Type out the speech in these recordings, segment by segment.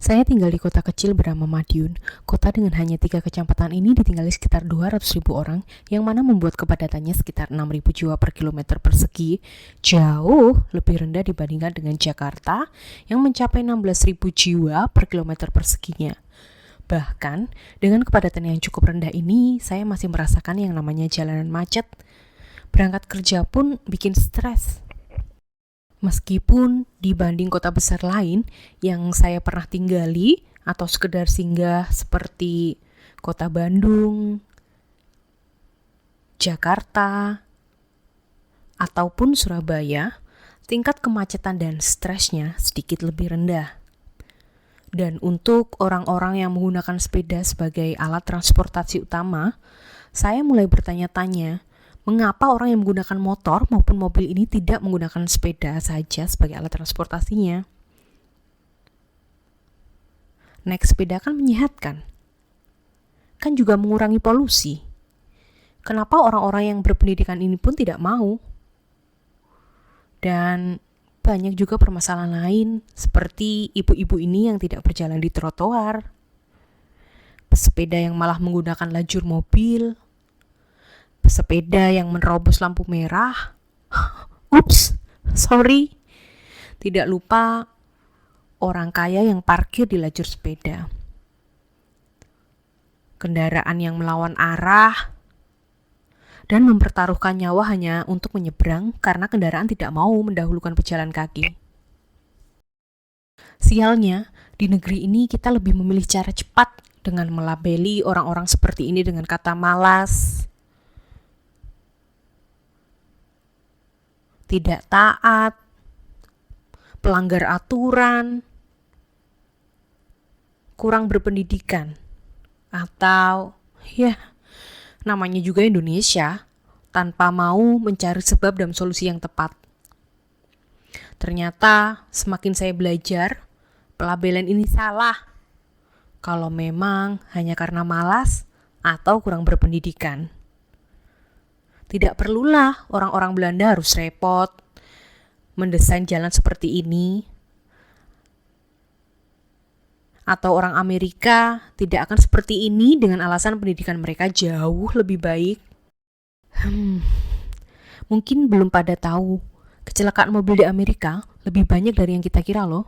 Saya tinggal di kota kecil bernama Madiun. Kota dengan hanya 3 kecamatan ini ditinggali sekitar 200.000 orang, yang mana membuat kepadatannya sekitar 6.000 jiwa per kilometer persegi, jauh lebih rendah dibandingkan dengan Jakarta yang mencapai 16.000 jiwa per kilometer perseginya. Bahkan, dengan kepadatan yang cukup rendah ini, saya masih merasakan yang namanya jalanan macet. Berangkat kerja pun bikin stres. Meskipun dibanding kota besar lain yang saya pernah tinggali atau sekedar singgah seperti kota Bandung, Jakarta, ataupun Surabaya, tingkat kemacetan dan stresnya sedikit lebih rendah. Dan untuk orang-orang yang menggunakan sepeda sebagai alat transportasi utama, saya mulai bertanya-tanya, mengapa orang yang menggunakan motor maupun mobil ini tidak menggunakan sepeda saja sebagai alat transportasinya? Naik sepeda kan menyehatkan, kan juga mengurangi polusi. Kenapa orang-orang yang berpendidikan ini pun tidak mau? Dan banyak juga permasalahan lain, seperti ibu-ibu ini yang tidak berjalan di trotoar, pesepeda yang malah menggunakan lajur mobil, pesepeda yang menerobos lampu merah. Ups, sorry. Tidak lupa orang kaya yang parkir di lajur sepeda. Kendaraan yang melawan arah dan mempertaruhkan nyawa hanya untuk menyeberang karena kendaraan tidak mau mendahulukan pejalan kaki. Sialnya, di negeri ini kita lebih memilih cara cepat dengan melabeli orang-orang seperti ini dengan kata malas, tidak taat, pelanggar aturan, kurang berpendidikan, atau namanya juga Indonesia, tanpa mau mencari sebab dan solusi yang tepat. Ternyata semakin saya belajar, pelabelan ini salah. Kalau memang hanya karena malas atau kurang berpendidikan. Tidak perlulah orang-orang Belanda harus repot mendesain jalan seperti ini. Atau orang Amerika tidak akan seperti ini dengan alasan pendidikan mereka jauh lebih baik. Mungkin belum pada tahu, kecelakaan mobil di Amerika lebih banyak dari yang kita kira loh.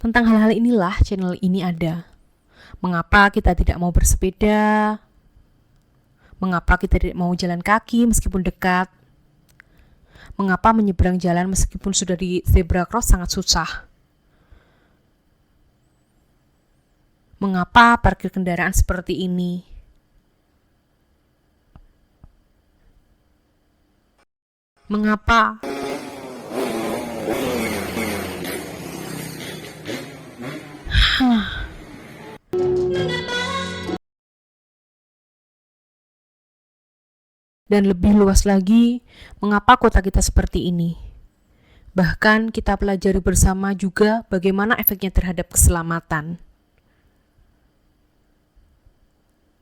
Tentang hal-hal inilah channel ini ada. Mengapa kita tidak mau bersepeda? Mengapa kita tidak mau jalan kaki meskipun dekat? Mengapa menyeberang jalan meskipun sudah di zebra cross sangat susah? Mengapa parkir kendaraan seperti ini? Mengapa? Dan lebih luas lagi, mengapa kota kita seperti ini? Bahkan kita pelajari bersama juga bagaimana efeknya terhadap keselamatan.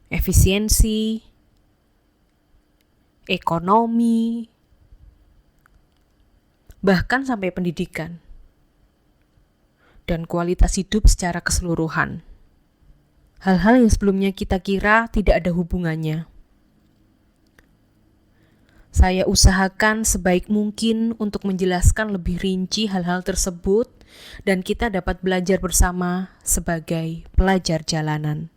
Efisiensi, ekonomi, bahkan sampai pendidikan, dan kualitas hidup secara keseluruhan. Hal-hal yang sebelumnya kita kira tidak ada hubungannya. Saya usahakan sebaik mungkin untuk menjelaskan lebih rinci hal-hal tersebut, dan kita dapat belajar bersama sebagai pelajar jalanan.